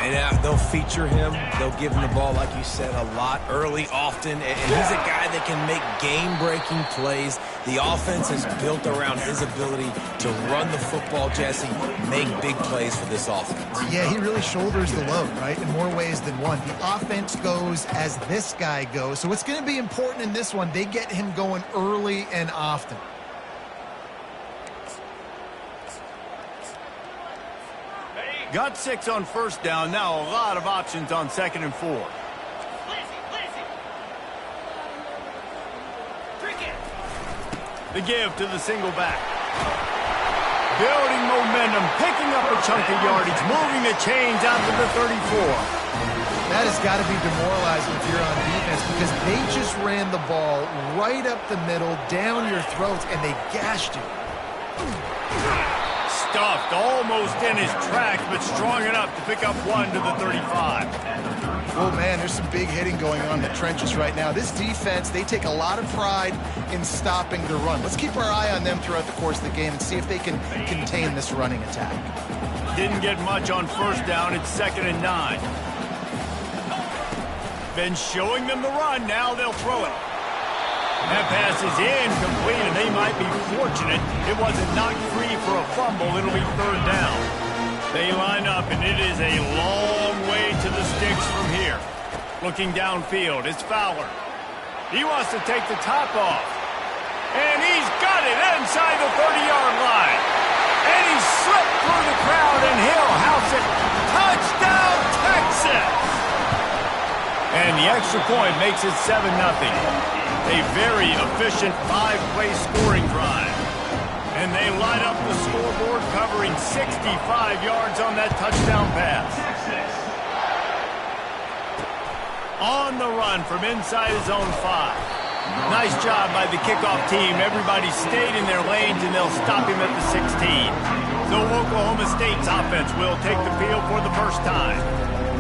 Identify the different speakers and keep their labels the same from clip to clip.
Speaker 1: And they'll feature him. They'll give him the ball, like you said, a lot, early, often. And he's a guy that can make game-breaking plays. The offense is built around his ability to run the football, Jesse, make big plays for this offense.
Speaker 2: Yeah, he really shoulders the load, right, in more ways than one. The offense goes as this guy goes. So it's going to be important in this one. They get him going early and often.
Speaker 3: Got 6 on first down. Now a lot of options on 2nd and 4. The give to the single back. Building momentum, picking up a chunk of yardage, moving the chains out to the 34.
Speaker 2: That has got to be demoralizing if you're on defense because they just ran the ball right up the middle, down your throats, and they gashed you.
Speaker 3: Stuffed almost in his tracks, but strong enough to pick up 1 to the 35.
Speaker 2: Oh, man, there's some big hitting going on in the trenches right now. This defense, they take a lot of pride in stopping the run. Let's keep our eye on them throughout the course of the game and see if they can contain this running attack.
Speaker 3: Didn't get much on first down. It's 2nd and 9. Been showing them the run. Now they'll throw it. That pass is incomplete, and they might be fortunate it wasn't knocked free for a fumble. It'll be 3rd down. They line up, and it is a long way to the sticks from here. Looking downfield, it's Fowler. He wants to take the top off. And he's got it inside the 30-yard line. And he slipped through the crowd, and he'll house it. Touchdown, Texas! And the extra point makes it 7-0. A very efficient 5-play scoring drive. And they light up the scoreboard, covering 65 yards on that touchdown pass. On the run from inside his own 5. Nice job by the kickoff team. Everybody stayed in their lanes, and they'll stop him at the 16. So Oklahoma State's offense will take the field for the first time.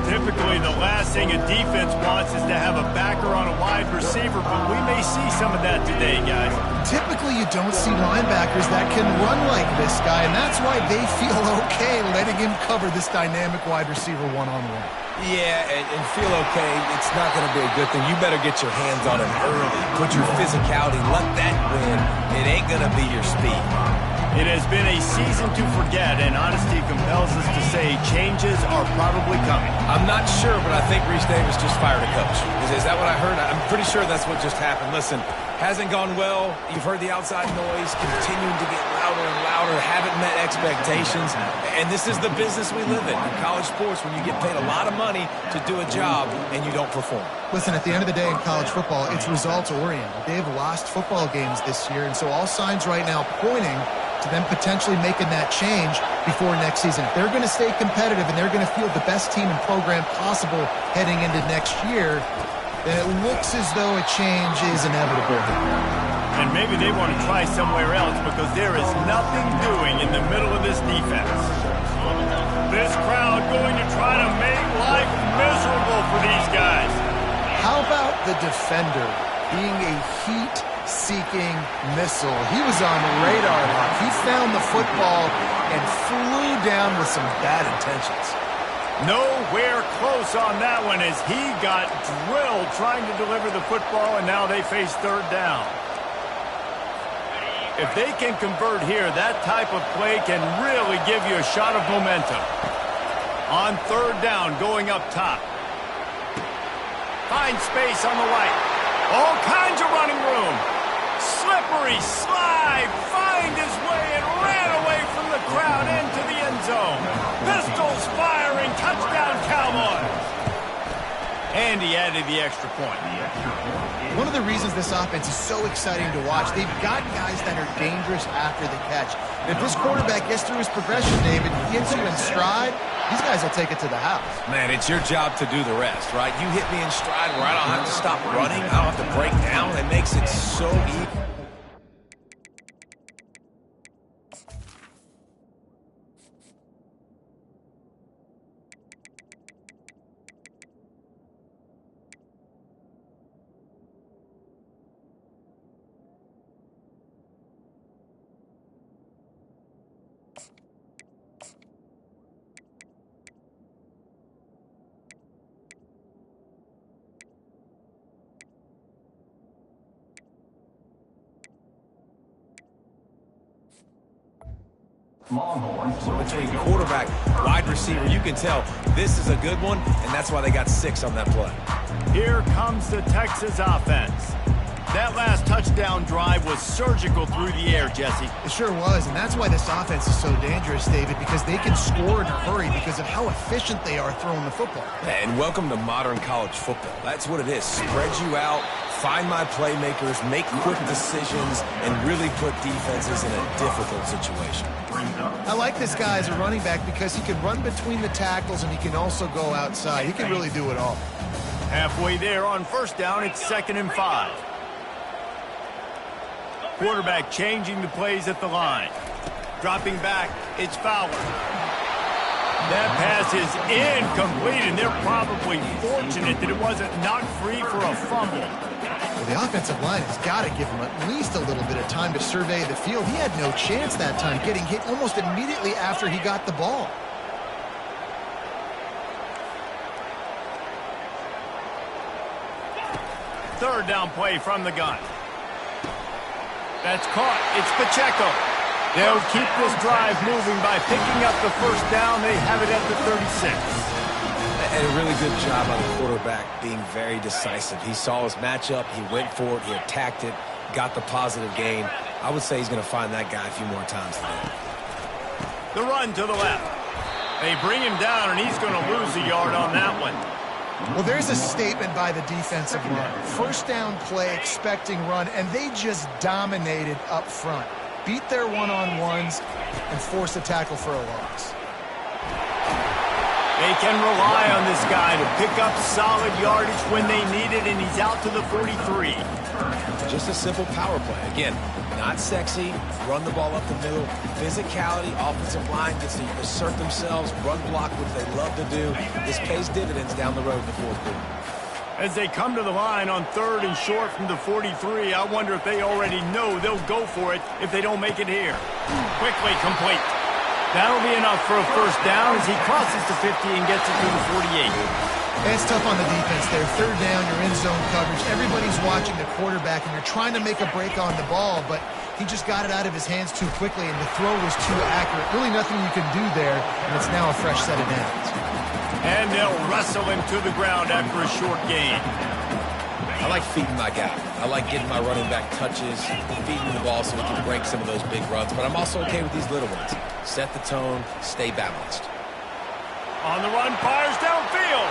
Speaker 3: Typically, the last thing a defense wants is to have a backer on a wide receiver, but we may see some of that today, guys.
Speaker 2: Typically, you don't see linebackers that can run like this guy, and that's why they feel okay letting him cover this dynamic wide receiver one-on-one.
Speaker 1: Yeah, and feel okay, it's not going to be a good thing. You better get your hands on him early. Put your physicality, let that win. It ain't going to be your speed.
Speaker 3: It has been a season to forget, and honesty compels us to say changes are probably coming.
Speaker 1: I'm not sure, but I think Reese Davis just fired a coach. Is that what I heard? I'm pretty sure that's what just happened. Listen, hasn't gone well. You've heard the outside noise, continuing to get louder and louder, haven't met expectations. And this is the business we live in college sports, when you get paid a lot of money to do a job and you don't perform.
Speaker 2: Listen, at the end of the day in college football, it's results-oriented. They have lost football games this year, and so all signs right now pointing to them potentially making that change before next season. If they're going to stay competitive and they're going to field the best team and program possible heading into next year, then it looks as though a change is inevitable.
Speaker 3: And maybe they want to try somewhere else because there is nothing doing in the middle of this defense. This crowd going to try to make life miserable for these guys.
Speaker 2: How about the defender being a heat-seeking missile? He was on radar lock. He found the football and flew down with some bad intentions.
Speaker 3: Nowhere close on that one as he got drilled trying to deliver the football, and now they face 3rd down. If they can convert here, that type of play can really give you a shot of momentum. On 3rd down, going up top. Find space on the right. All kinds of running room. Slippery slide. Find his way and ran away from the crowd into the end zone. Pistols firing. Touchdown, Cowboys. And he added the extra point.
Speaker 2: One of the reasons this offense is so exciting to watch, they've got guys that are dangerous after the catch. If this quarterback gets through his progression, David, gets you in stride, these guys will take it to the house.
Speaker 1: Man, it's your job to do the rest, right? You hit me in stride where I don't have to stop running. I don't have to break down. It makes it so easy. So between quarterback, wide receiver, you can tell this is a good one, and that's why they got 6 on that play.
Speaker 3: Here comes the Texas offense. That last touchdown drive was surgical through the air, Jesse.
Speaker 2: It sure was, and that's why this offense is so dangerous, David, because they can score in a hurry because of how efficient they are throwing the football.
Speaker 1: And welcome to modern college football. That's what it is. Spread you out, find my playmakers, make quick decisions, and really put defenses in a difficult situation.
Speaker 2: I like this guy as a running back because he can run between the tackles and he can also go outside. He can really do it all.
Speaker 3: Halfway there on first down, it's 2nd and 5. Quarterback changing the plays at the line. Dropping back, it's Fowler. That pass is incomplete, and they're probably fortunate that it wasn't knocked free for a fumble.
Speaker 2: Well, the offensive line has got to give him at least a little bit of time to survey the field. He had no chance that time, getting hit almost immediately after he got the ball.
Speaker 3: Third down play from the gun. That's caught. It's Pacheco. They'll keep this drive moving by picking up the first down. They have it at the 36.
Speaker 1: And a really good job on the quarterback being very decisive. He saw his matchup. He went for it. He attacked it. Got the positive gain. I would say he's going to find that guy a few more times today.
Speaker 3: The run to the left. They bring him down, and he's going to lose a yard on that one.
Speaker 2: Well, there's a statement by the defensive line. First down play, expecting run, and they just dominated up front. Beat their one-on-ones and force a tackle for a loss.
Speaker 3: They can rely on this guy to pick up solid yardage when they need it, and he's out to the 43.
Speaker 1: Just a simple power play. Again, not sexy, run the ball up the middle. Physicality, offensive line gets to assert themselves, run block, which they love to do. This pays dividends down the road in the fourth quarter.
Speaker 3: As they come to the line on 3rd and short from the 43, I wonder if they already know they'll go for it if they don't make it here. Quickly complete. That'll be enough for a first down as he crosses the 50 and gets it to the 48.
Speaker 2: It's tough on the defense there. Third down, you're in zone coverage. Everybody's watching the quarterback, and you're trying to make a break on the ball, but he just got it out of his hands too quickly, and the throw was too accurate. Really nothing you can do there, and it's now a fresh set of downs.
Speaker 3: And they'll wrestle him to the ground after a short gain.
Speaker 1: I like feeding my guy. I like getting my running back touches, feeding the ball so we can break some of those big runs, but I'm also okay with these little ones. Set the tone, stay balanced.
Speaker 3: On the run, fires downfield.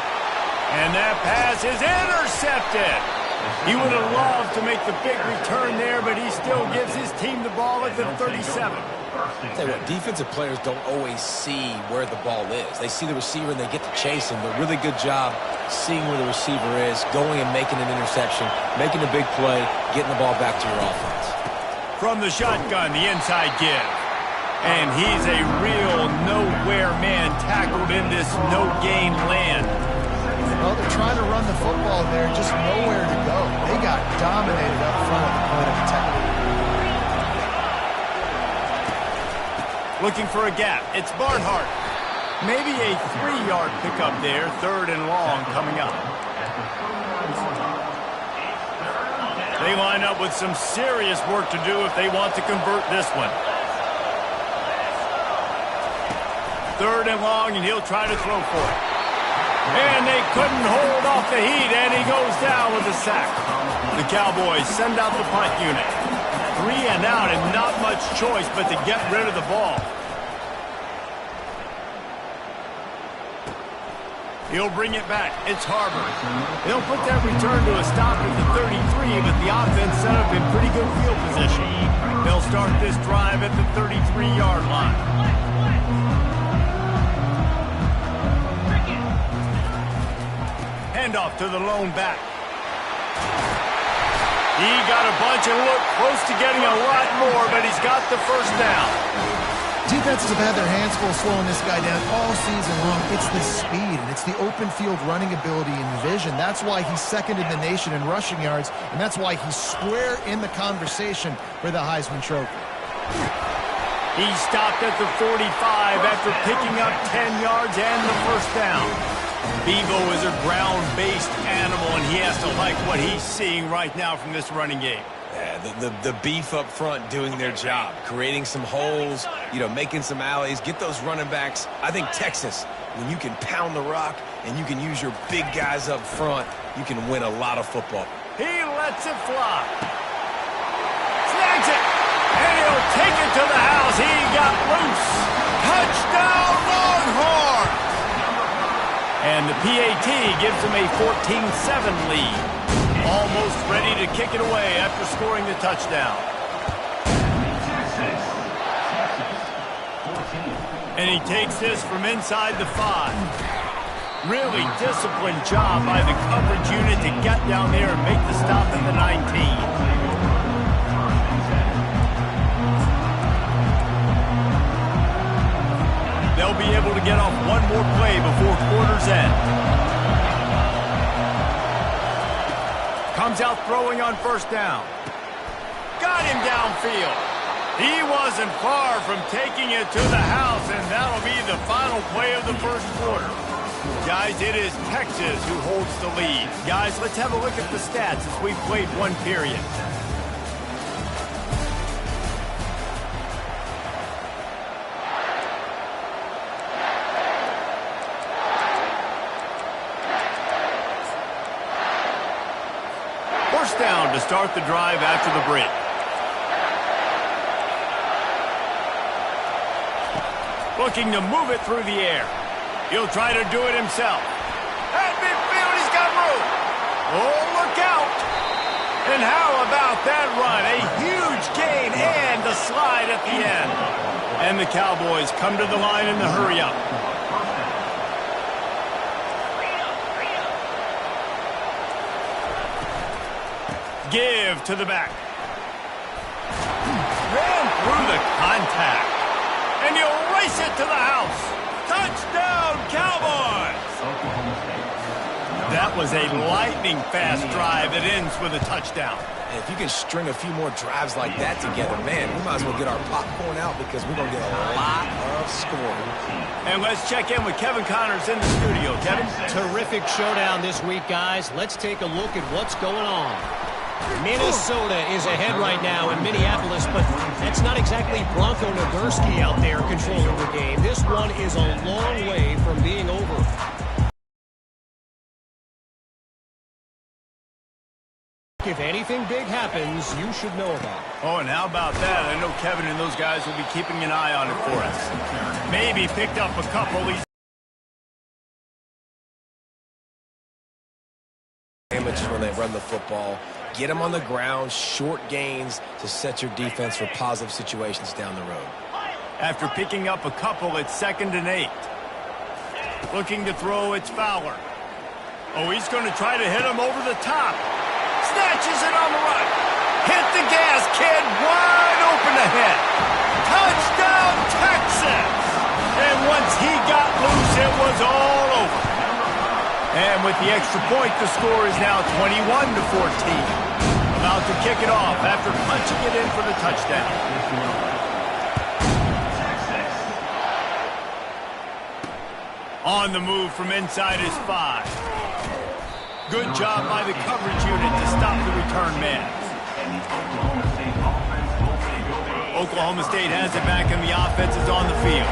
Speaker 3: And that pass is intercepted. He would have loved to make the big return there, but he still gives his team the ball at the 37.
Speaker 1: Tell you what, defensive players don't always see where the ball is. They see the receiver and they get to chase him, but really good job seeing where the receiver is, going and making an interception, making a big play, getting the ball back to your offense.
Speaker 3: From the shotgun, the inside give. And he's a real nowhere man tackled in this no-gain land.
Speaker 2: Well, they're trying to run the football there, just nowhere to go. They got dominated up front at the point of attack.
Speaker 3: Looking for a gap. It's Barnhart. Maybe a 3-yard pickup there. 3rd and long coming up. They line up with some serious work to do if they want to convert this one. 3rd and long, and he'll try to throw for it. And they couldn't hold off the heat, and he goes down with a sack. The Cowboys send out the punt unit. 3 and out, and not much choice but to get rid of the ball. He'll bring it back. It's Harvard. They'll put that return to a stop at the 33, but the offense set up in pretty good field position. They'll start this drive at the 33-yard line. Handoff to the lone back. He got a bunch and looked close to getting a lot more, but he's got the first down.
Speaker 2: Defenses have had their hands full slowing this guy down all season long. It's the speed, and it's the open field running ability and vision. That's why he's second in the nation in rushing yards, and that's why he's square in the conversation for the Heisman Trophy.
Speaker 3: He stopped at the 45 after picking up 10 yards and the first down. Bevo is a ground-based animal, and he has to like what he's seeing right now from this running game.
Speaker 1: Yeah, the beef up front doing their job, creating some holes, making some alleys, get those running backs. I think Texas, when you can pound the rock and you can use your big guys up front, you can win a lot of football.
Speaker 3: He lets it fly. Snags it. And he'll take it to the house. He got loose. Touchdown, Longhorn! And the PAT gives him a 14-7 lead. Almost ready to kick it away after scoring the touchdown. And he takes this from inside the 5. Really disciplined job by the coverage unit to get down there and make the stop at the 19. They'll be able to get off one more play before quarter's end. Comes out throwing on first down. Got him downfield. He wasn't far from taking it to the house, and that'll be the final play of the first quarter. Guys, it is Texas who holds the lead. Guys, let's have a look at the stats as we've played one period. First down to start the drive after the break. Looking to move it through the air. He'll try to do it himself. At midfield, he's got room. Oh, look out. And how about that run? A huge gain and a slide at the end. And the Cowboys come to the line in the hurry-up. Give to the back. Ran through the contact. And he'll race it to the house. Touchdown, Cowboys! That was a lightning-fast drive that ends with a touchdown.
Speaker 1: And if you can string a few more drives like that together, man, we might as well get our popcorn out because we're going to get a lot of scoring.
Speaker 3: And let's check in with Kevin Connors in the studio. Kevin?
Speaker 4: Terrific showdown this week, guys. Let's take a look at what's going on. Minnesota is ahead right now in Minneapolis, but that's not exactly Bronco Nagurski out there controlling the game. This one is a long way from being over. If anything big happens, you should know about it.
Speaker 3: Oh, and how about that? I know Kevin and those guys will be keeping an eye on it for us. Maybe picked up a couple.
Speaker 1: Damages when they run the football. Get them on the ground, short gains to set your defense for positive situations down the road.
Speaker 3: After picking up a couple, it's 2nd and 8. Looking to throw, it's Fowler. Oh, he's going to try to hit him over the top. Snatches it on the run. Hit the gas, kid. Wide open ahead. Touchdown, Texas! And once he got loose, it was all over. And with the extra point, the score is now 21-14. About to kick it off after punching it in for the touchdown. On the move from inside his 5. Good job by the coverage unit to stop the return man. Oklahoma State has it back and the offense is on the field.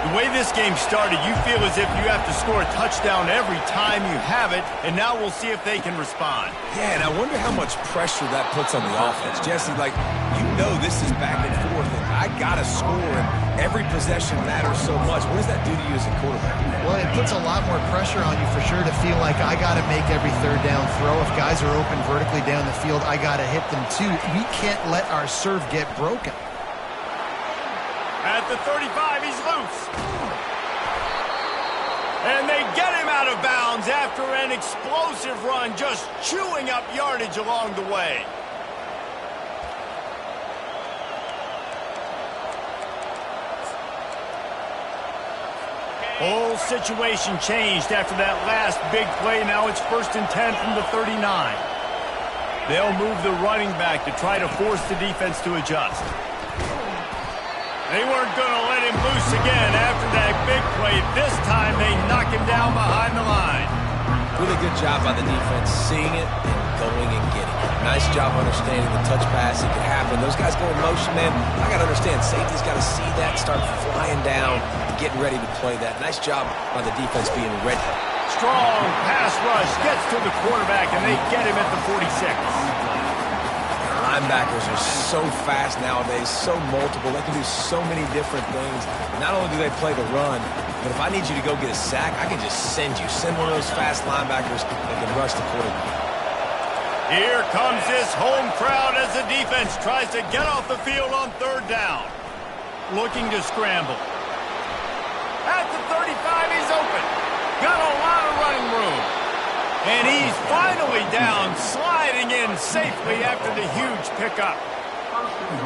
Speaker 3: The way this game started, you feel as if you have to score a touchdown every time you have it, and now we'll see if they can respond.
Speaker 1: Yeah, and I wonder how much pressure that puts on the offense. Jesse, this is back and forth, and I got to score, and every possession matters so much. What does that do to you as a quarterback?
Speaker 2: Well, it puts a lot more pressure on you for sure to feel like I got to make every third down throw. If guys are open vertically down the field, I got to hit them too. We can't let our serve get broken.
Speaker 3: At the 35, he's loose. And they get him out of bounds after an explosive run, just chewing up yardage along the way. Whole situation changed after that last big play. Now it's 1st and 10 from the 39. They'll move the running back to try to force the defense to adjust. They weren't going to let him loose again after that big play. This time they knock him down behind the line.
Speaker 1: Really good job by the defense, seeing it and going and getting it. Nice job understanding the touch pass. It could happen. Those guys go in motion, man. I got to understand, safety's got to see that, start flying down, getting ready to play that. Nice job by the defense being ready.
Speaker 3: Strong pass rush gets to the quarterback, and they get him at the 46.
Speaker 1: Linebackers are so fast nowadays, so multiple. They can do so many different things. Not only do they play the run, but if I need you to go get a sack, I can just send one of those fast linebackers that can rush the quarterback.
Speaker 3: Here comes this home crowd as the defense tries to get off the field on third down. Looking to scramble. At the 35, he's open. Got a lot of running room. And he's finally down, sliding in safely after the huge pickup.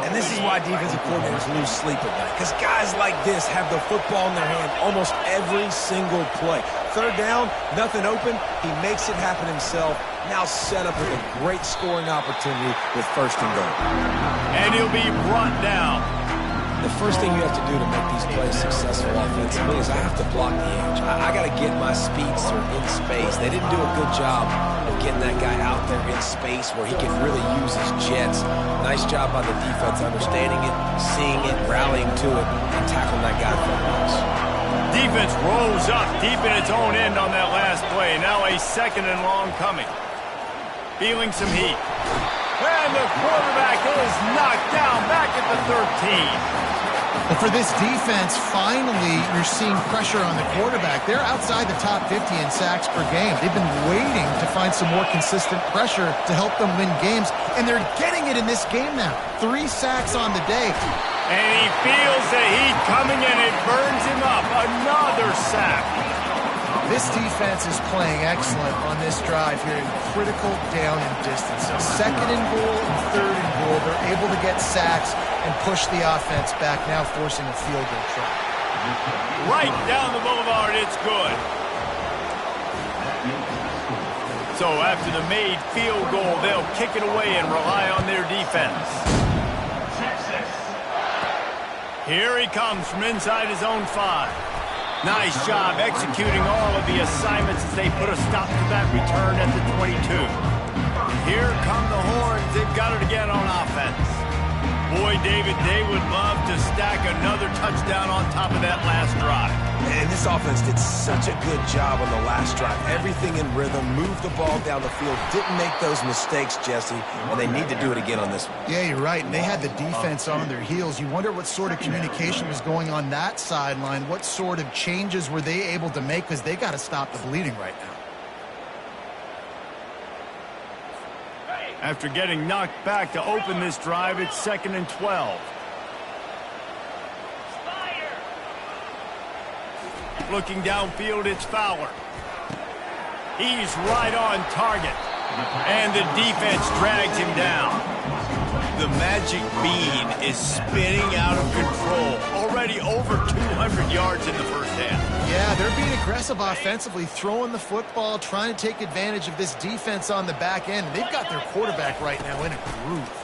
Speaker 1: And this is why defensive coordinators lose sleep at night, because guys like this have the football in their hand almost every single play. Third down, nothing open, he makes it happen himself. Now set up with a great scoring opportunity with first and goal.
Speaker 3: And he'll be brought down.
Speaker 1: The first thing you have to do to make these plays successful offensively is I have to block the edge. I got to get my speedster in space. They didn't do a good job of getting that guy out there in space where he can really use his jets. Nice job by the defense understanding it, seeing it, rallying to it, and tackling that guy for a loss.
Speaker 3: Defense rolls up deep in its own end on that last play. Now a second and long coming. Feeling some heat. And the quarterback is knocked down back at the 13.
Speaker 2: But for this defense, finally, you're seeing pressure on the quarterback. They're outside the top 50 in sacks per game. They've been waiting to find some more consistent pressure to help them win games, and they're getting it in this game now. 3 sacks on the day.
Speaker 3: And he feels the heat coming, and it burns him up. Another sack.
Speaker 2: This defense is playing excellent on this drive here in critical down and distance. Second and goal and third and goal. They're able to get sacks and push the offense back, now forcing a field goal try.
Speaker 3: Right down the boulevard, it's good. So after the made field goal, they'll kick it away and rely on their defense. Here he comes from inside his own 5. Nice job executing all of the assignments as they put a stop to that return at the 22. Here come the Horns. They've got it again on offense. Boy, David, they would love to stack another touchdown on top of that last drive.
Speaker 1: And this offense did such a good job on the last drive. Everything in rhythm, moved the ball down the field, didn't make those mistakes, Jesse, and they need to do it again on this one.
Speaker 2: Yeah, you're right. And they had the defense on their heels. You wonder what sort of communication was going on that sideline. What sort of changes were they able to make, because they got to stop the bleeding right now.
Speaker 3: After getting knocked back to open this drive, it's 2nd and 12. Looking downfield, it's Fowler. He's right on target. And the defense drags him down. The magic bean is spinning out of control. Already over 200 yards in the first half.
Speaker 2: Yeah, they're being aggressive offensively, throwing the football, trying to take advantage of this defense on the back end. They've got their quarterback right now in a groove.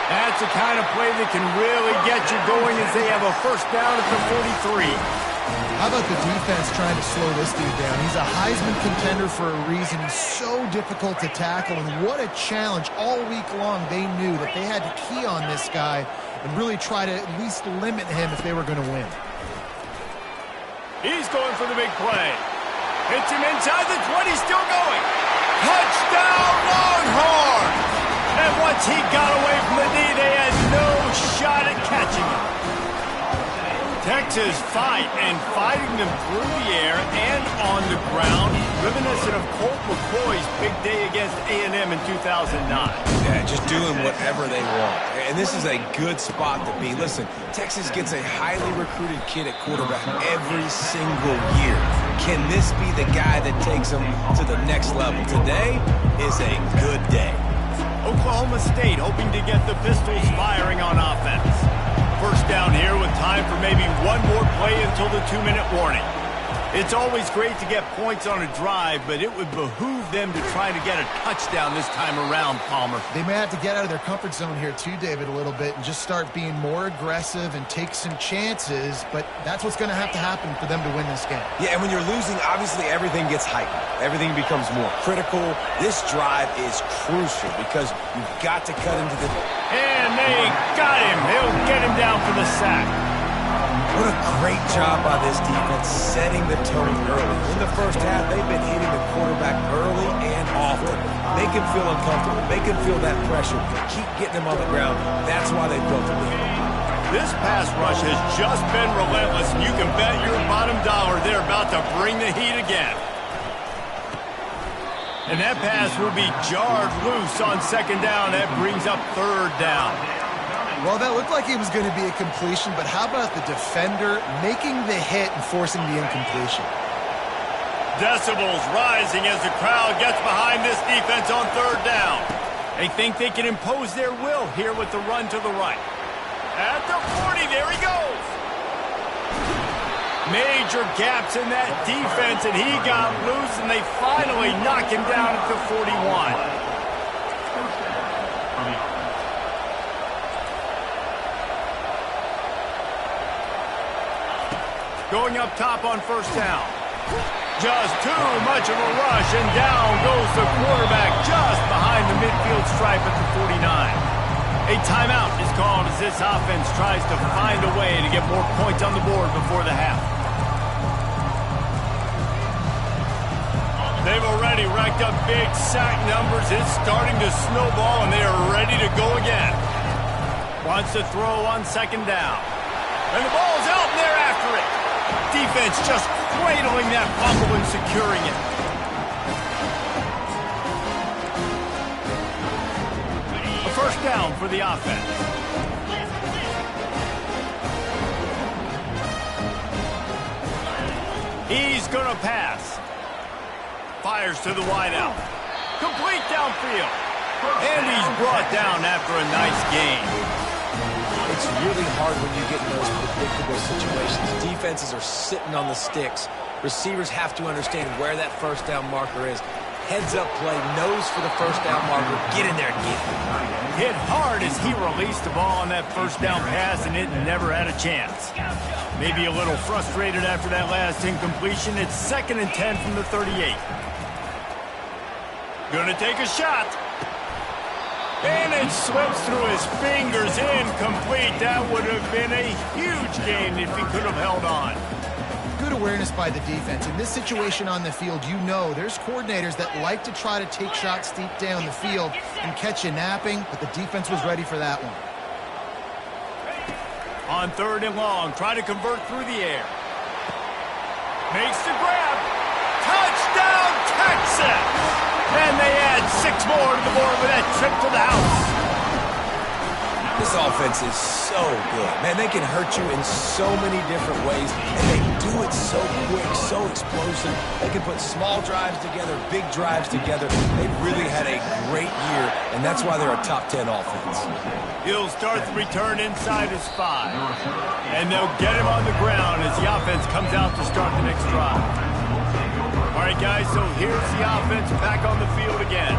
Speaker 3: That's the kind of play that can really get you going as they have a first down at the 43.
Speaker 2: How about the defense trying to slow this dude down? He's a Heisman contender for a reason. He's so difficult to tackle, and what a challenge. All week long, they knew that they had to key on this guy and really try to at least limit him if they were going to win.
Speaker 3: He's going for the big play. Hits him inside the 20, still going. Touchdown, Longhorns! And once he got away from the knee, they had no shot at catching him. Texas fighting them through the air and on the ground, reminiscent of Colt McCoy's big day against A&M in 2009.
Speaker 1: Yeah, just doing whatever they want. And this is a good spot to be. Listen, Texas gets a highly recruited kid at quarterback every single year. Can this be the guy that takes them to the next level? Today is a good day.
Speaker 3: Oklahoma State hoping to get the Pistols firing on offense. First down here with time for maybe one more play until the 2-minute warning. It's always great to get points on a drive, but it would behoove them to try to get a touchdown this time around, Palmer.
Speaker 2: They may have to get out of their comfort zone here too, David, a little bit and just start being more aggressive and take some chances, but that's what's going to have to happen for them to win this game.
Speaker 1: Yeah, and when you're losing, obviously everything gets heightened. Everything becomes more critical. This drive is crucial because you've got to cut into the...
Speaker 3: And they got him. They'll get him down for the sack.
Speaker 1: What a great job by this defense setting the tone early. In the first half, they've been hitting the quarterback early and often. Make him feel uncomfortable. Make him feel that pressure. Keep getting him on the ground. That's why they built the lead.
Speaker 3: This pass rush has just been relentless, and you can bet your bottom dollar they're about to bring the heat again. And that pass will be jarred loose on second down. That brings up third down.
Speaker 2: Well, that looked like it was going to be a completion, but how about the defender making the hit and forcing the incompletion?
Speaker 3: Decibels rising as the crowd gets behind this defense on third down. They think they can impose their will here with the run to the right. At the 40, there he goes. Major gaps in that defense, and he got loose, and they finally knock him down at the 41. Going up top on first down. Just too much of a rush, and down goes the quarterback just behind the midfield stripe at the 49. A timeout is called as this offense tries to find a way to get more points on the board before the half. They've already racked up big sack numbers. It's starting to snowball, and they are ready to go again. Wants to throw on second down. And the ball's out, and they're after it. Defense just cradling that fumble and securing it. A first down for the offense. He's going to pass. Fires to the wideout. Complete downfield. And he's brought down after a nice gain.
Speaker 1: It's really hard when you get in those predictable situations. Defenses are sitting on the sticks. Receivers have to understand where that first down marker is. Heads up play, nose for the first down marker. Get in there and get it.
Speaker 3: Hit hard as he released the ball on that first down pass, and it never had a chance. Maybe a little frustrated after that last incompletion. It's 2nd and 10 from the 38. Gonna take a shot. And it slips through his fingers, incomplete. That would have been a huge gain if he could have held on.
Speaker 2: Good awareness by the defense. In this situation on the field, you know there's coordinators that like to try to take shots deep down the field and catch you napping, but the defense was ready for that one.
Speaker 3: On third and long, try to convert through the air. Makes the grab. Touchdown, Texas! And they add 6 more to the board with that trip to the house.
Speaker 1: This offense is so good. Man, they can hurt you in so many different ways, and they do it so quick, so explosive. They can put small drives together, big drives together. They've really had a great year, and that's why they're a top 10 offense.
Speaker 3: He'll start the return inside his 5. And they'll get him on the ground as the offense comes out to start the next drive. All right, guys, so here's the offense back on the field again.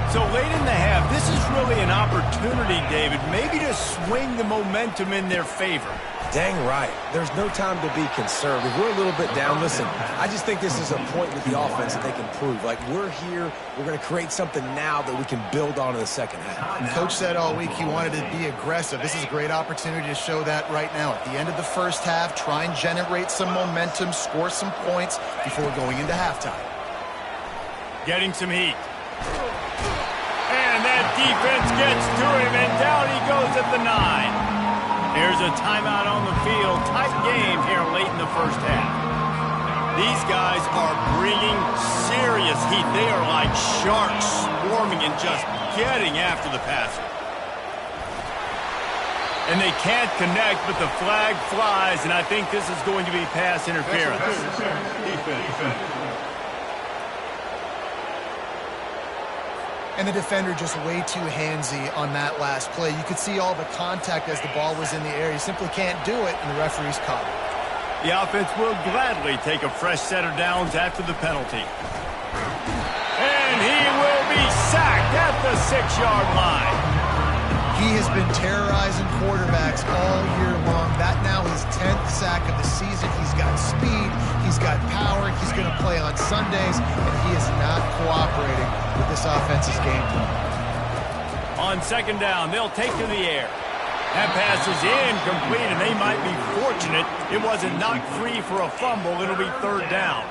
Speaker 3: So late in the half, this is really an opportunity, David, maybe to swing the momentum in their favor.
Speaker 1: Dang right. There's no time to be conservative. We're a little bit down. Listen, I just think this is a point with the offense that they can prove. Like, we're here, we're going to create something now that we can build on in the second half.
Speaker 2: Coach said all week he wanted to be aggressive. This is a great opportunity to show that right now. At the end of the first half, try and generate some momentum, score some points before going into halftime.
Speaker 3: Getting some heat. And that defense gets to him, and down he goes at the 9. There's a timeout on the field. Tight game here late in the first half. These guys are bringing serious heat. They are like sharks swarming and just getting after the passer. And they can't connect, but the flag flies, and I think this is going to be pass interference. Defense.
Speaker 2: And the defender just way too handsy on that last play. You could see all the contact as the ball was in the air. He simply can't do it, and the referee's caught it.
Speaker 3: The offense will gladly take a fresh set of downs after the penalty. And he will be sacked at the 6-yard line.
Speaker 2: He has been terrorizing quarterbacks all year long. That now his 10th sack of the season. He's got speed. He's got power. He's going to play on Sundays, and he is not cooperating with this offense's game plan.
Speaker 3: On second down, they'll take to the air. That pass is incomplete, and they might be fortunate it wasn't knocked free for a fumble. It'll be third down.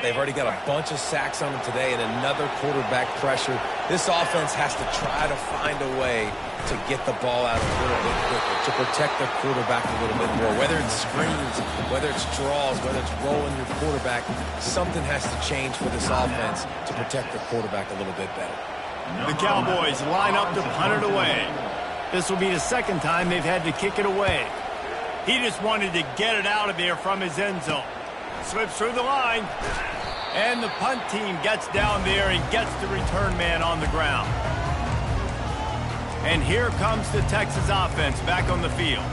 Speaker 1: They've already got a bunch of sacks on them today and another quarterback pressure. This offense has to try to find a way to get the ball out a little bit quicker, to protect their quarterback a little bit more. Whether it's screens, whether it's draws, whether it's rolling your quarterback, something has to change for this offense to protect their quarterback a little bit better.
Speaker 3: The Cowboys line up to punt it away. This will be the second time they've had to kick it away. He just wanted to get it out of there from his end zone. Slips through the line. And the punt team gets down there and gets the return man on the ground. And here comes the Texas offense back on the field.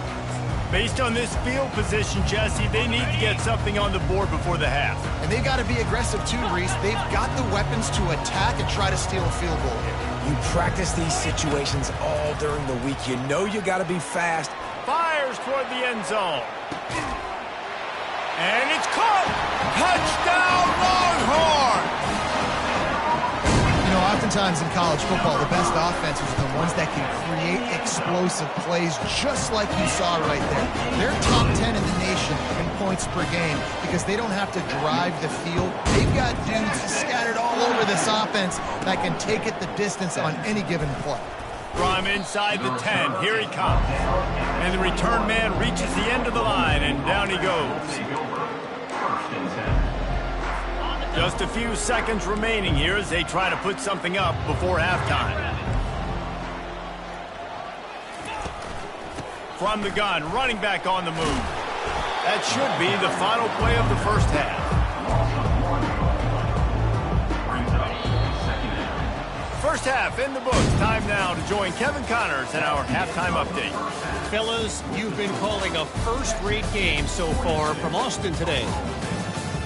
Speaker 3: Based on this field position, Jesse, they need to get something on the board before the half.
Speaker 2: And they got to be aggressive too, Reese. They've got the weapons to attack and try to steal a field goal here.
Speaker 1: You practice these situations all during the week. You know you got to be fast.
Speaker 3: Fires toward the end zone. And it's caught! Touchdown, Longhorns!
Speaker 2: You know, oftentimes in college football, the best offenses are the ones that can create explosive plays just like you saw right there. They're top 10 in the nation in points per game because they don't have to drive the field. They've got dudes scattered all over this offense that can take it the distance on any given play.
Speaker 3: From inside the 10, here he comes. And the return man reaches the end of the line, and down he goes. Just a few seconds remaining here as they try to put something up before halftime. From the gun, running back on the move. That should be the final play of the first half. First half in the books. Time now to join Kevin Connors in our halftime update.
Speaker 4: Fellas, you've been calling a first-rate game so far from Austin today.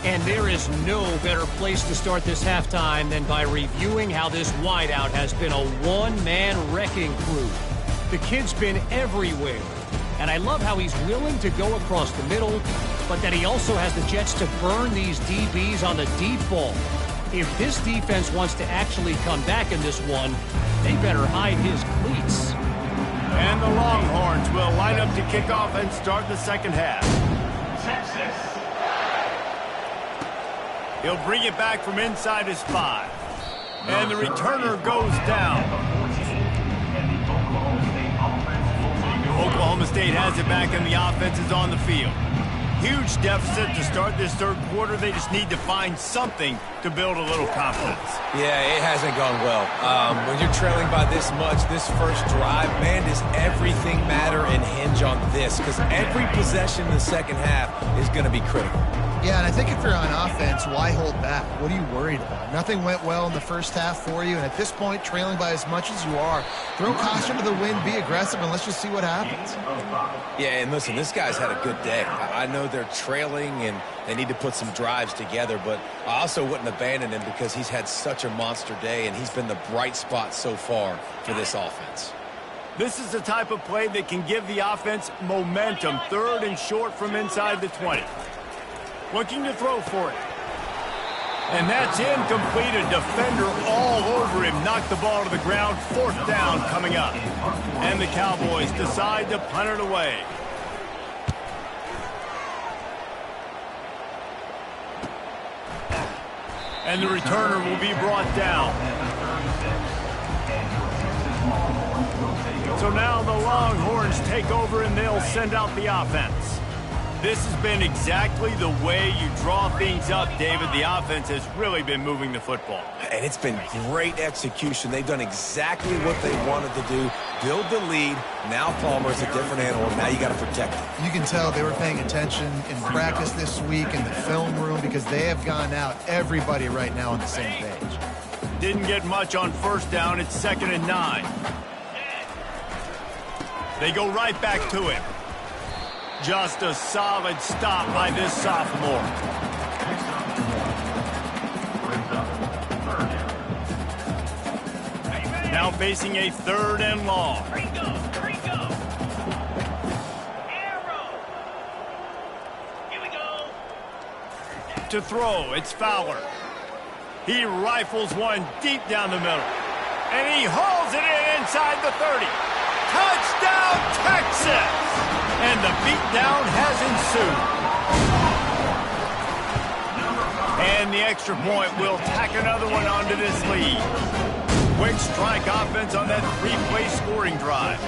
Speaker 4: And there is no better place to start this halftime than by reviewing how this wideout has been a one-man wrecking crew. The kid's been everywhere. And I love how he's willing to go across the middle, but that he also has the Jets to burn these DBs on the deep ball. If this defense wants to actually come back in this one, they better hide his cleats.
Speaker 3: And the Longhorns will line up to kick off and start the second half. He'll bring it back from inside his 5. And the returner goes down. Oklahoma State has it back and the offense is on the field. Huge deficit to start this third quarter. They just need to find something to build a little confidence.
Speaker 1: Yeah, it hasn't gone well. When you're trailing by this much, this first drive, man, does everything matter and hinge on this? Because every possession in the second half is going to be critical.
Speaker 2: Yeah, and I think if you're on offense, why hold back? What are you worried about? Nothing went well in the first half for you, and at this point, trailing by as much as you are, throw caution to the wind, be aggressive, and let's just see what happens.
Speaker 1: Yeah, and listen, this guy's had a good day. I know they're trailing, and they need to put some drives together, but I also wouldn't abandon him because he's had such a monster day, and he's been the bright spot so far for this offense.
Speaker 3: This is the type of play that can give the offense momentum. Third and short from inside the 20. Looking to throw for it. And that's incomplete. A defender all over him. Knocked the ball to the ground. Fourth down coming up. And the Cowboys decide to punt it away. And the returner will be brought down. So now the Longhorns take over and they'll send out the offense. This has been exactly the way you draw things up, David. The offense has really been moving the football.
Speaker 1: And it's been great execution. They've done exactly what they wanted to do. Build the lead. Now Palmer's a different animal. Now you got to protect him.
Speaker 2: You can tell they were paying attention in practice this week in the film room because they have gone out, everybody right now on the same page.
Speaker 3: Didn't get much on first down. It's 2nd and 9. They go right back to him. Just a solid stop by this sophomore. Now facing a 3rd and long. To throw, it's Fowler. He rifles one deep down the middle. And he hauls it in inside the 30. Touchdown, Texas! And the beatdown has ensued. And the extra point will tack another one onto this lead. Quick strike offense on that 3-play scoring drive.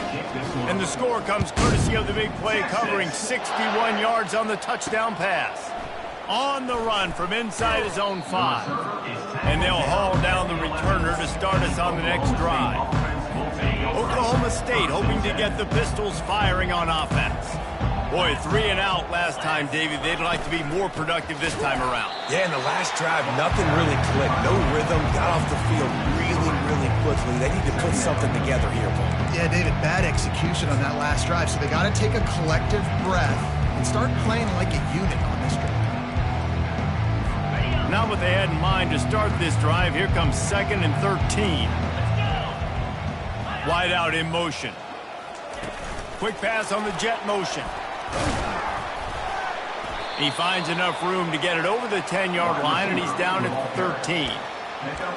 Speaker 3: And the score comes courtesy of the big play covering 61 yards on the touchdown pass. On the run from inside his own 5. And they'll haul down the returner to start us on the next drive. Oklahoma State hoping to get the Pistols firing on offense. Boy, 3 and out last time, Davey. They'd like to be more productive this time around.
Speaker 1: Yeah, in the last drive, nothing really clicked. No rhythm, got off the field really quickly. They need to put something together here, Paul.
Speaker 2: Yeah, David, bad execution on that last drive, so they got to take a collective breath and start playing like a unit on this drive.
Speaker 3: Not what they had in mind to start this drive. Here comes 2nd and 13. Wide out in motion. Quick pass on the jet motion. He finds enough room to get it over the 10-yard line, and he's down at the 13.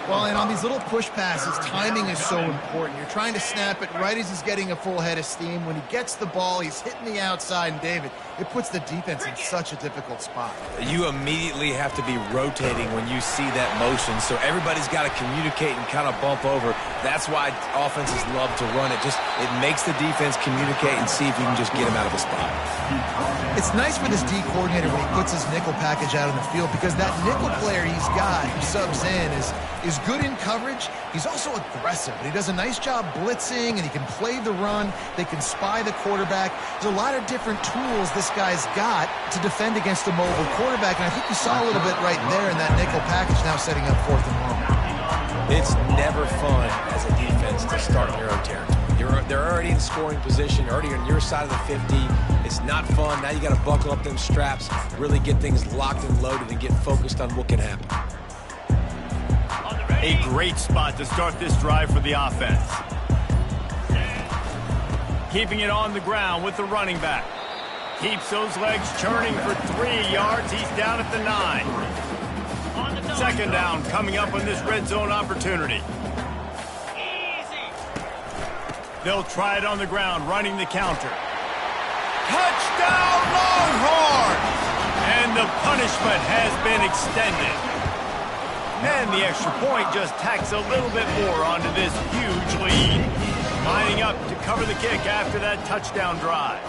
Speaker 2: Well, and on these little push passes, timing is so important. You're trying to snap it right as he's getting a full head of steam. When he gets the ball, he's hitting the outside, and David, it puts the defense in such a difficult spot.
Speaker 1: You immediately have to be rotating when you see that motion, so everybody's got to communicate and kind of bump over. That's why offenses love to run it. It makes the defense communicate and see if you can just get him out of a spot.
Speaker 2: It's nice for this D coordinator when he puts his nickel package out on the field, because that nickel player he's got who subs in is good in coverage. He's also aggressive. He does a nice job blitzing, and he can play the run. They can spy the quarterback. There's a lot of different tools this guy's got to defend against a mobile quarterback, and I think you saw a little bit right there in that nickel package now setting up 4th and long.
Speaker 1: It's never fun as a defense to start in your own territory. They're already in scoring position, already on your side of the 50. It's not fun. Now you got to buckle up them straps, really get things locked and loaded, and get focused on what can happen.
Speaker 3: A great spot to start this drive for the offense. Keeping it on the ground with the running back. Keeps those legs churning for 3 yards. He's down at the 9. 2nd down coming up on this red zone opportunity. They'll try it on the ground, running the counter. Touchdown, Longhorns! And the punishment has been extended. And the extra point just tacks a little bit more onto this huge lead. Lining up to cover the kick after that touchdown drive.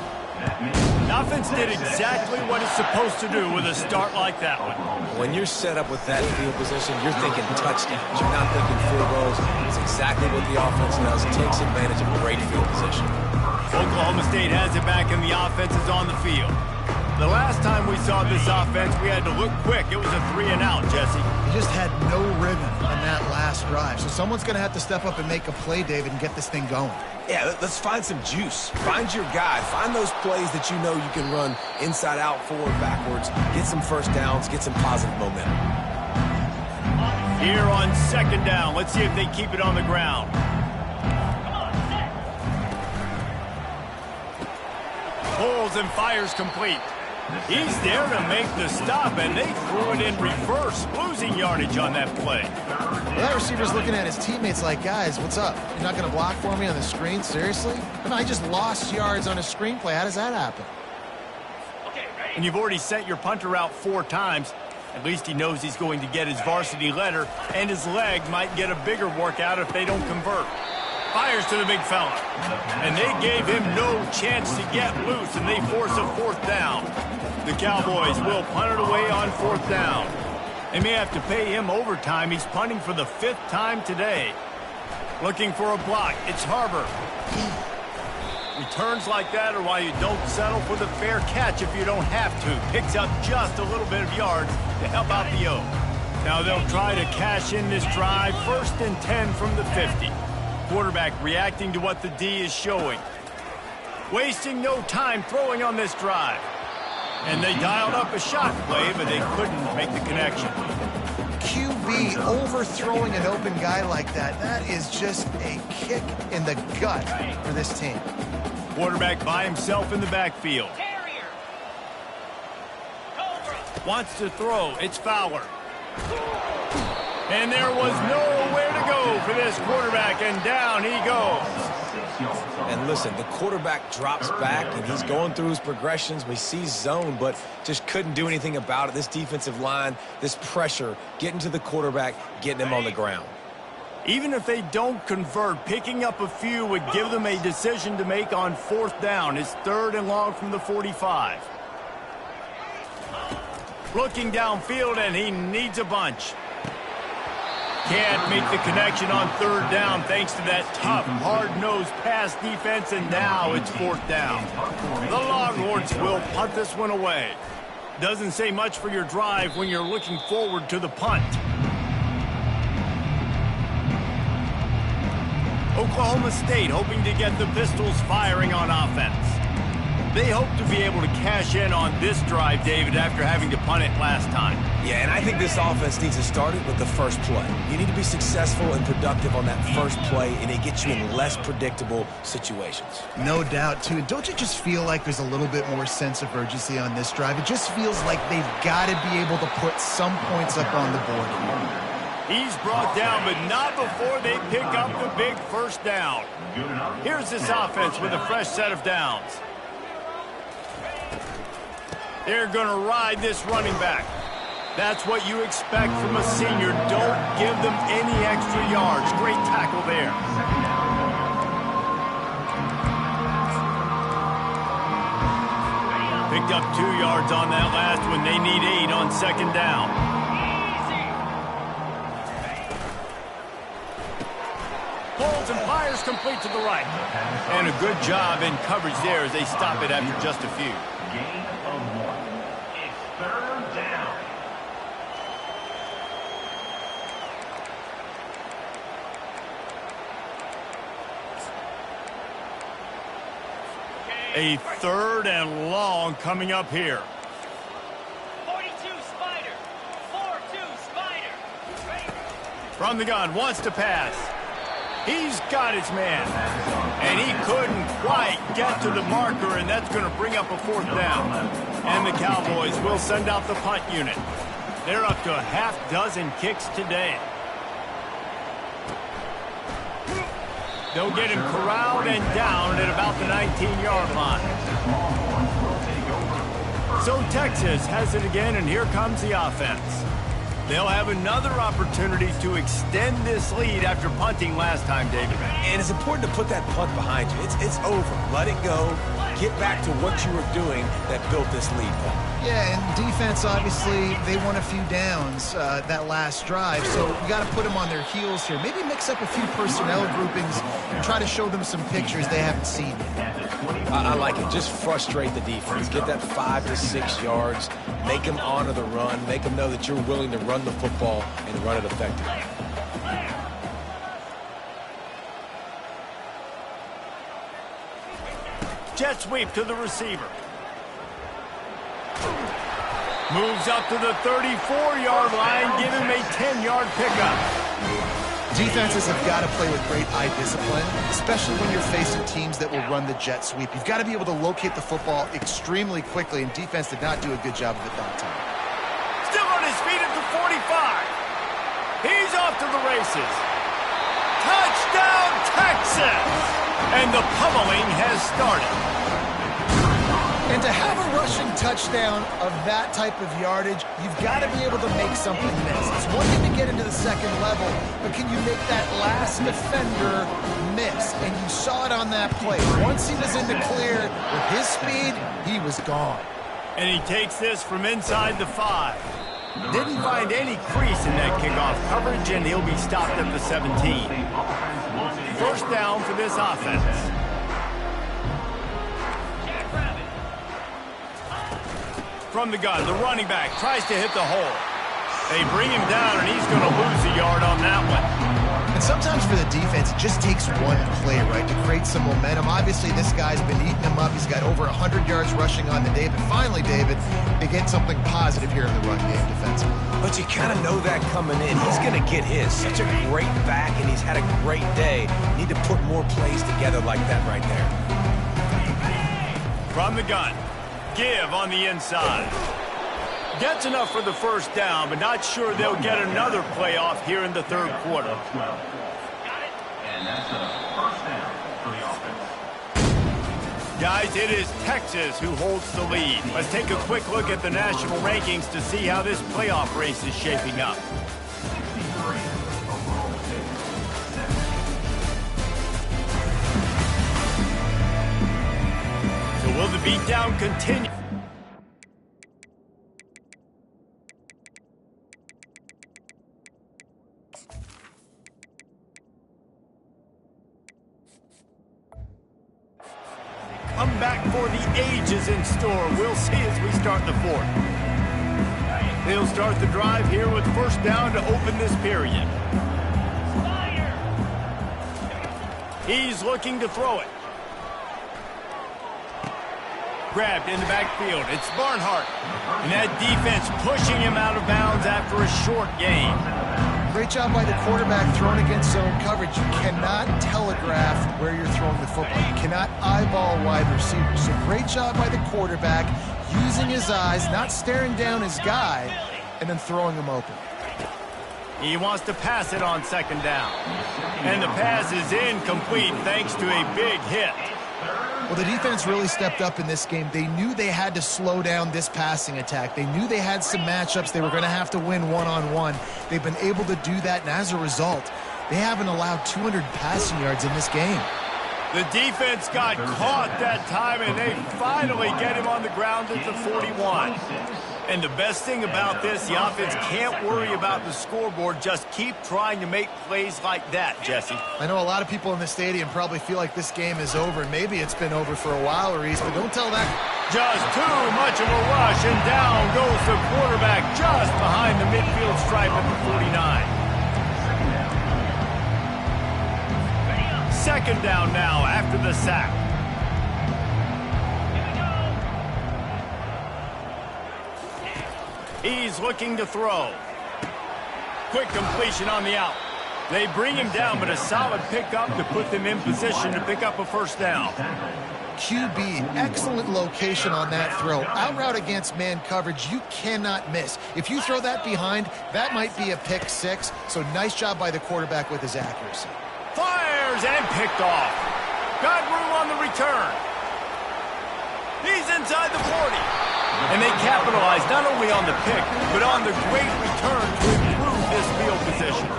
Speaker 3: The offense did exactly what it's supposed to do with a start like that one.
Speaker 1: When you're set up with that field position, you're thinking touchdowns. You're not thinking field goals. It's exactly what the offense does. Takes advantage of great field position.
Speaker 3: Oklahoma State has it back, and the offense is on the field. The last time we saw this offense, we had to look quick. It was a 3 and out, Jesse.
Speaker 2: He just had no rhythm on that last drive. So someone's going to have to step up and make a play, David, and get this thing going.
Speaker 1: Yeah, let's find some juice. Find your guy. Find those plays that you know you can run inside out, forward, backwards. Get some first downs. Get some positive momentum.
Speaker 3: Here on 2nd down, let's see if they keep it on the ground. Pulls and fires complete. He's there to make the stop, and they threw it in reverse, losing yardage on that play.
Speaker 2: Well, that receiver's looking at his teammates like, guys, what's up? You're not going to block for me on the screen? Seriously? I mean, I just lost yards on a screenplay. How does that happen?
Speaker 3: And you've already sent your punter out 4 times. At least he knows he's going to get his varsity letter, and his leg might get a bigger workout if they don't convert. Fires to the big fella. And they gave him no chance to get loose, and they force a 4th down. The Cowboys will punt it away on 4th down. They may have to pay him overtime. He's punting for the 5th time today. Looking for a block. It's Harbor. Returns like that are why you don't settle for the fair catch if you don't have to. Picks up just a little bit of yards to help out the O. Now they'll try to cash in this drive. 1st and 10 from the 50. Quarterback reacting to what the D is showing. wasting no time throwing on this drive. And they dialed up a shot play, but they couldn't make the connection.
Speaker 2: QB overthrowing an open guy like that, that is just a kick in the gut for this team.
Speaker 3: Quarterback by himself in the backfield. Wants to throw. It's Fowler. And there was nowhere to go for this quarterback, and down he goes.
Speaker 1: And listen, the quarterback drops back, and he's going through his progressions. We see zone, but just couldn't do anything about it. This defensive line, this pressure, getting to the quarterback, getting him on the ground.
Speaker 3: Even if they don't convert, picking up a few would give them a decision to make on 4th down. It's 3rd and long from the 45. Looking downfield, and he needs a bunch. Can't make the connection on 3rd down thanks to that tough, hard-nosed pass defense, and now it's 4th down. The Longhorns will punt this one away. Doesn't say much for your drive when you're looking forward to the punt. Oklahoma State hoping to get the Pistols firing on offense. They hope to be able to cash in on this drive, David, after having to punt it last time.
Speaker 1: Yeah, and I think this offense needs to start it with the first play. You need to be successful and productive on that first play, and it gets you in less predictable situations.
Speaker 2: No doubt, too. Don't you just feel like there's a little bit more sense of urgency on this drive? It just feels like they've got to be able to put some points up on the board here.
Speaker 3: He's brought down, but not before they pick up the big first down. Here's this offense with a fresh set of downs. They're going to ride this running back. That's what you expect from a senior. Don't give them any extra yards. Great tackle there. Picked up 2 yards on that last one. They need 8 on 2nd down. Pulls and fires complete to the right. And a good job in coverage there as they stop it after just a few.
Speaker 5: Gain of 1. It's 3rd down.
Speaker 3: A 3rd and long coming up here.
Speaker 6: 42 Spider. 4-2 Spider.
Speaker 3: From the gun, wants to pass. He's got his man. And he couldn't quite get to the marker, and that's going to bring up a 4th down. And the Cowboys will send out the punt unit. They're up to a half-dozen kicks today. They'll get him corralled and down at about the 19-yard line. So Texas has it again, and here comes the offense. They'll have another opportunity to extend this lead after punting last time, David.
Speaker 1: And it's important to put that punt behind you. It's over. Let it go. Get back to what you were doing that built this lead, Paul.
Speaker 2: Yeah, and defense, obviously, they won a few downs that last drive, so you got to put them on their heels here. Maybe mix up a few personnel groupings and try to show them some pictures they haven't seen yet.
Speaker 1: I like it. Just frustrate the defense. Get that 5 to 6 yards. Make them honor the run. Make them know that you're willing to run the football and run it effectively.
Speaker 3: Jet sweep to the receiver. Moves up to the 34-yard line, give him a 10-yard pickup.
Speaker 2: Defenses have got to play with great eye discipline, especially when you're facing teams that will run the jet sweep. You've got to be able to locate the football extremely quickly, and defense did not do a good job of it that time.
Speaker 3: Still on his feet at the 45. He's off to the races. Touchdown, Texas! And the pummeling has started.
Speaker 2: And to have a rushing touchdown of that type of yardage, you've got to be able to make something miss. It's one thing to get into the second level, but can you make that last defender miss? And you saw it on that play. Once he was in the clear, with his speed, he was gone.
Speaker 3: And he takes this from inside the 5. Didn't find any crease in that kickoff coverage, and he'll be stopped at the 17. First down for this offense. From the gun, the running back tries to hit the hole. They bring him down, and he's going to lose a yard on that one.
Speaker 2: And sometimes for the defense, it just takes one play, right, to create some momentum. Obviously, this guy's been eating them up. He's got over 100 yards rushing on the day. But finally, David, they get something positive here in the run game defensively.
Speaker 1: But you kind of know that coming in. He's going to get his. Such a great back, and he's had a great day. Need to put more plays together like that right there.
Speaker 3: From the gun, give on the inside. Gets enough for the first down, but not sure they'll get another playoff here in the third quarter.
Speaker 5: And that's a first down for the offense.
Speaker 3: Guys, it is Texas who holds the lead. Let's take a quick look at the national rankings to see how this playoff race is shaping up. So will the beatdown continue? Comeback for the ages in store. We'll see as we start the fourth. They'll start the drive here with first down to open this period. He's looking to throw it. Grabbed in the backfield. It's Barnhart. And that defense pushing him out of bounds after a short gain.
Speaker 2: Great job by the quarterback throwing against zone coverage. You cannot telegraph where you're throwing the football. You cannot eyeball wide receivers. So great job by the quarterback using his eyes, not staring down his guy, and then throwing him open.
Speaker 3: He wants to pass it on second down. And the pass is incomplete thanks to a big hit.
Speaker 2: Well, the defense really stepped up in this game. They knew they had to slow down this passing attack. They knew they had some matchups they were going to have to win one-on-one. They've been able to do that, and as a result, they haven't allowed 200 passing yards in this game.
Speaker 3: The defense got caught that time, and they finally get him on the ground at the 41. And the best thing about this, the offense can't worry about the scoreboard. Just keep trying to make plays like that, Jesse.
Speaker 2: I know a lot of people in the stadium probably feel like this game is over, and maybe it's been over for a while, Reese, but don't tell that.
Speaker 3: Just too much of a rush, and down goes the quarterback just behind the midfield stripe at the 49. Second down now after the sack. He's looking to throw. Quick completion on the out. They bring him down, but a solid pickup to put them in position to pick up a first down.
Speaker 2: QB, excellent location on that throw. Out route against man coverage, you cannot miss. If you throw that behind, that might be a pick six. So nice job by the quarterback with his accuracy.
Speaker 3: Fires and picked off. Got room on the return. He's inside the 40. And they capitalize not only on the pick, but on the great return to improve this field position.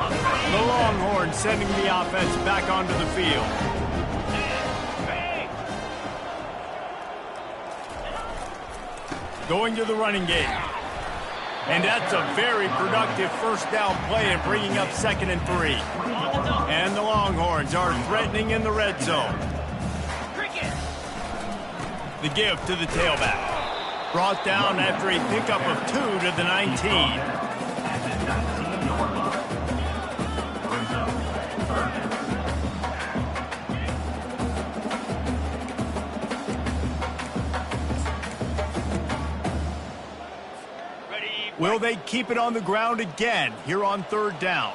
Speaker 3: The Longhorns sending the offense back onto the field. Going to the running game. And that's a very productive first down play and bringing up 2nd and 3. And the Longhorns are threatening in the red zone. The give to the tailback. Brought down after a pickup of 2 to the 19. Will they keep it on the ground again here on 3rd down?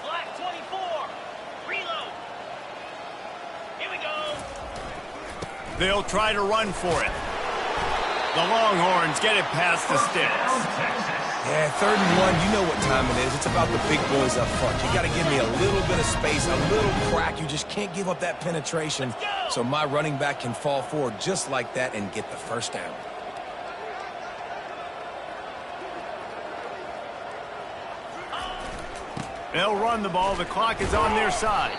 Speaker 6: Flag 24. Reload. Here we go.
Speaker 3: They'll try to run for it. The Longhorns get it past the sticks.
Speaker 1: Yeah, 3rd and 1, you know what time it is. It's about the big boys up front. You got to give me a little bit of space, a little crack. You just can't give up that penetration. So my running back can fall forward just like that and get the first down.
Speaker 3: They'll run the ball. The clock is on their side.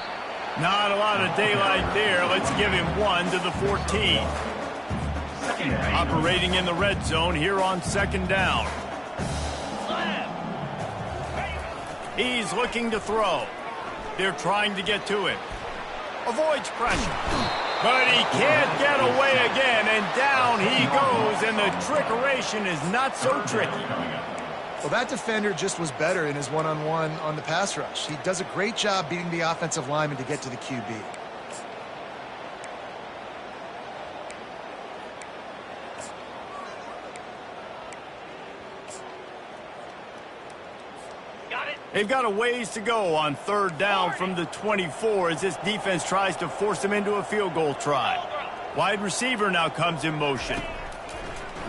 Speaker 3: Not a lot of daylight there. Let's give him 1 to the 14. Operating in the red zone here on 2nd down. He's looking to throw. They're trying to get to it. Avoids pressure. But he can't get away again, and down he goes, and the trickeration is not so tricky.
Speaker 2: Well, that defender just was better in his one-on-one on the pass rush. He does a great job beating the offensive lineman to get to the QB.
Speaker 3: They've got a ways to go on 3rd down from the 24 as this defense tries to force them into a field goal try. Wide receiver now comes in motion.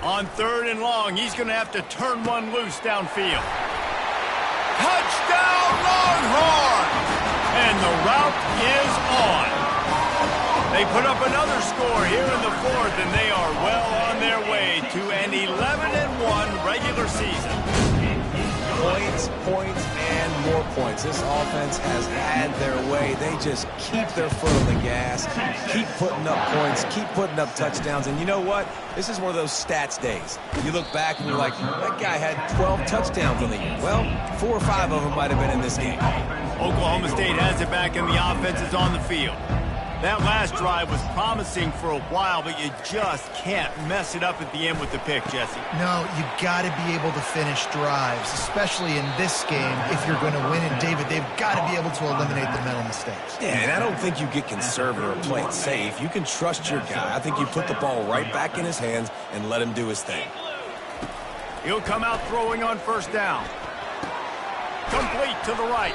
Speaker 3: On 3rd and long, he's going to have to turn one loose downfield. Touchdown, Longhorn! And the route is on. They put up another score here in the 4th, and they are well on their way to an 11-1 regular season.
Speaker 1: Points, points, and more points. This offense has had their way. They just keep their foot on the gas, keep putting up points, keep putting up touchdowns. And you know what? This is one of those stats days. You look back and you're like, that guy had 12 touchdowns on the year. Well, 4 or 5 of them might have been in this game.
Speaker 3: Oklahoma State has it back and the offense is on the field. That last drive was promising for a while, but you just can't mess it up at the end with the pick, Jesse.
Speaker 2: No, you got to be able to finish drives, especially in this game if you're going to win. And, David, they've got to be able to eliminate the mental mistakes.
Speaker 1: Yeah, and I don't think you get conservative or play it safe. You can trust your guy. I think you put the ball right back in his hands and let him do his thing.
Speaker 3: He'll come out throwing on 1st down. Complete to the right.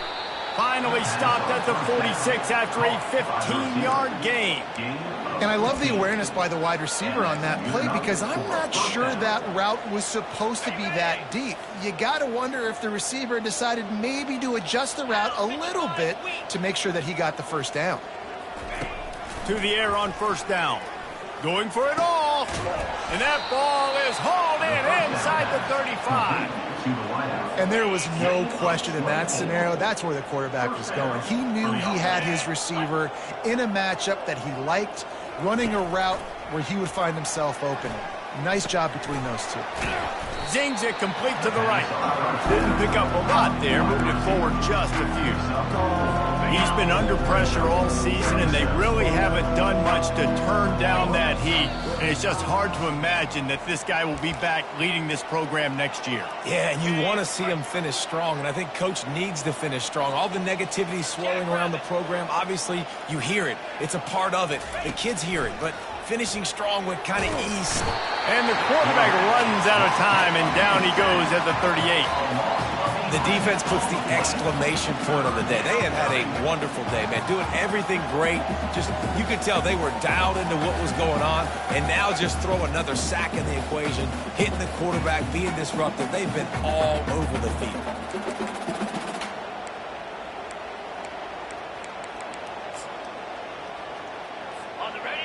Speaker 3: Finally stopped at the 46 after a 15-yard gain.
Speaker 2: And I love the awareness by the wide receiver on that play because I'm not sure that route was supposed to be that deep. You got to wonder if the receiver decided maybe to adjust the route a little bit to make sure that he got the 1st down.
Speaker 3: To the air on 1st down. Going for it all. And that ball is hauled in inside the 35.
Speaker 2: And there was no question in that scenario. That's where the quarterback was going. He knew he had his receiver in a matchup that he liked, running a route where he would find himself open. Nice job between those two.
Speaker 3: Zings it complete to the right. Didn't pick up a lot there, moved it forward just a few. He's been under pressure all season, and they really haven't done much to turn down that heat. And it's just hard to imagine that this guy will be back leading this program next year.
Speaker 1: Yeah, and you want to see him finish strong, and I think Coach needs to finish strong. All the negativity swirling around the program, obviously, you hear it. It's a part of it. The kids hear it, but finishing strong would kind of ease.
Speaker 3: And the quarterback runs out of time, and down he goes at the 38.
Speaker 1: The defense puts the exclamation point on the day. They have had a wonderful day, man. Doing everything great. Just, you could tell they were dialed into what was going on, and now just throw another sack in the equation, hitting the quarterback, being disruptive. They've been all over the field.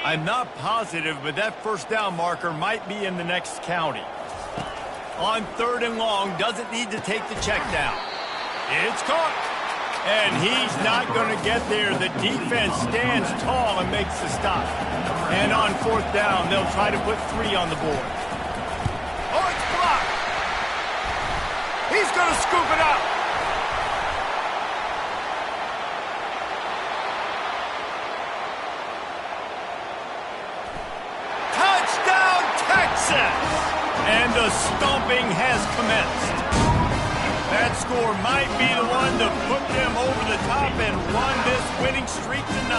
Speaker 3: I'm not positive, but that 1st down marker might be in the next county. On 3rd and long, doesn't need to take the check down. It's caught. And he's not going to get there. The defense stands tall and makes the stop. And on 4th down, they'll try to put 3 on the board. Oh, it's blocked. He's going to scoop it up. Touchdown, Texas! And the stomping has commenced. That score might be the one to put them over the top and run this winning streak to 9.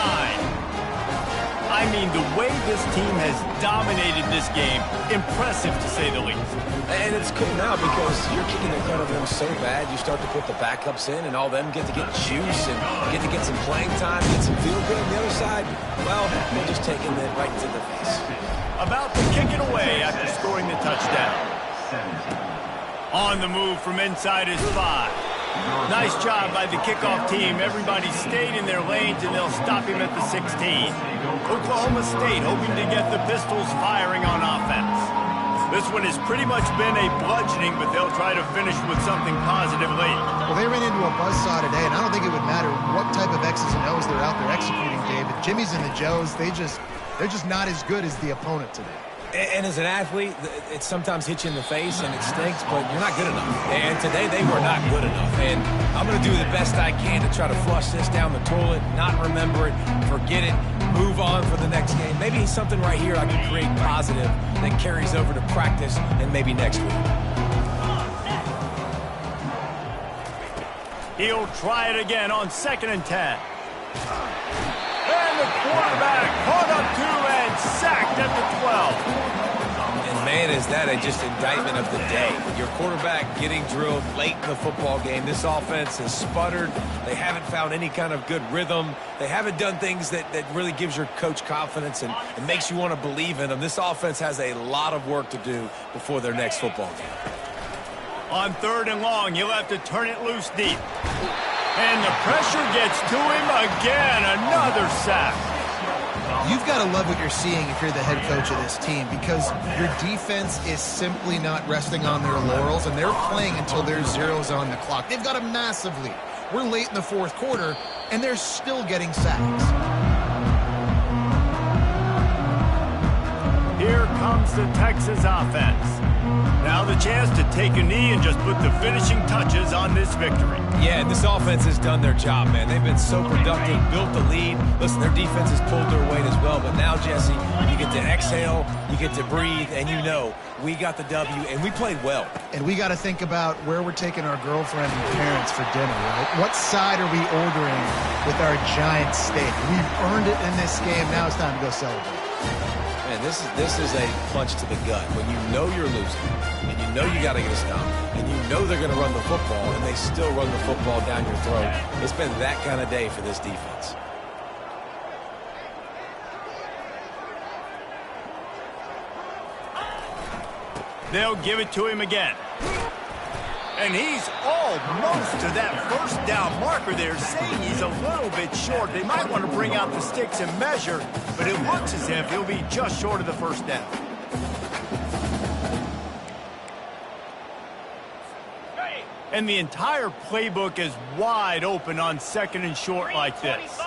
Speaker 3: I mean, the way this team has dominated this game, impressive to say the least.
Speaker 1: And it's cool now because you're kicking in front of them so bad, you start to put the backups in, and all them get to get juice and get to get some playing time, get some feel good on the other side. Well, they're just taking it right to the face.
Speaker 3: About to kick it away after scoring the touchdown. On the move from inside is 5. Nice job by the kickoff team. Everybody stayed in their lanes, and they'll stop him at the 16. Oklahoma State hoping to get the Pistols firing on offense. This one has pretty much been a bludgeoning, but they'll try to finish with something positive late.
Speaker 2: Well, they ran into a buzzsaw today, and I don't think it would matter what type of X's and O's they're out there executing, David. Jimmy's and the Joes, they're just not as good as the opponent today.
Speaker 1: And as an athlete, it sometimes hits you in the face and it stinks, but you're not good enough. And today they were not good enough. And I'm going to do the best I can to try to flush this down the toilet, not remember it, forget it, move on for the next game. Maybe something right here I can create positive that carries over to practice and maybe next week.
Speaker 3: He'll try it again on 2nd and 10. And the quarterback caught up to and sacked at the 12.
Speaker 1: And man, is that just indictment of the day. Your quarterback getting drilled late in the football game. This offense has sputtered. They haven't found any kind of good rhythm. They haven't done things that really gives your coach confidence and makes you want to believe in them. This offense has a lot of work to do before their next football game.
Speaker 3: On 3rd and long, he'll have to turn it loose deep. And the pressure gets to him again. Another sack.
Speaker 2: You've got to love what you're seeing if you're the head coach of this team, because your defense is simply not resting on their laurels, and they're playing until there's zeros on the clock. They've got a massive lead. We're late in the 4th quarter, and they're still getting sacks.
Speaker 3: Here comes the Texas offense. Now the chance to take a knee and just put the finishing touches on this victory.
Speaker 1: Yeah, this offense has done their job, man. They've been so productive, built the lead. Listen, their defense has pulled their weight as well. But now, Jesse, you get to exhale, you get to breathe, and you know we got the W, and we played well.
Speaker 2: And we got to think about where we're taking our girlfriend and parents for dinner, right? What side are we ordering with our giant steak? We've earned it in this game. Now it's time to go celebrate.
Speaker 1: Man, this is a punch to the gut. When you know you're losing, and you know you got to get a stop, and you know they're going to run the football, and they still run the football down your throat. It's been that kind of day for this defense.
Speaker 3: They'll give it to him again. And he's almost to that 1st down marker there, saying he's a little bit short. They might want to bring out the sticks and measure, but it looks as if he'll be just short of the 1st down. And the entire playbook is wide open on 2nd and short like this.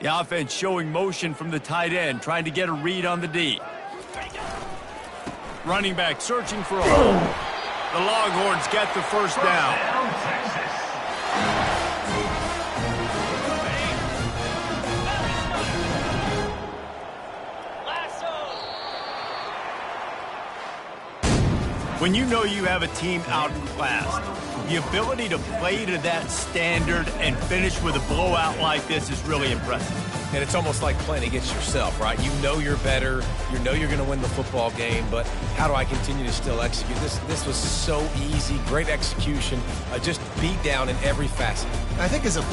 Speaker 3: The offense showing motion from the tight end, trying to get a read on the D. Running back searching for a hole. The Longhorns get the 1st down. When you know you have a team outclassed, the ability to play to that standard and finish with a blowout like this is really impressive.
Speaker 1: And it's almost like playing against yourself, right? You know you're better. You know you're going to win the football game, but how do I continue to still execute? This was so easy. Great execution. Just beat down in every facet.
Speaker 2: I think as a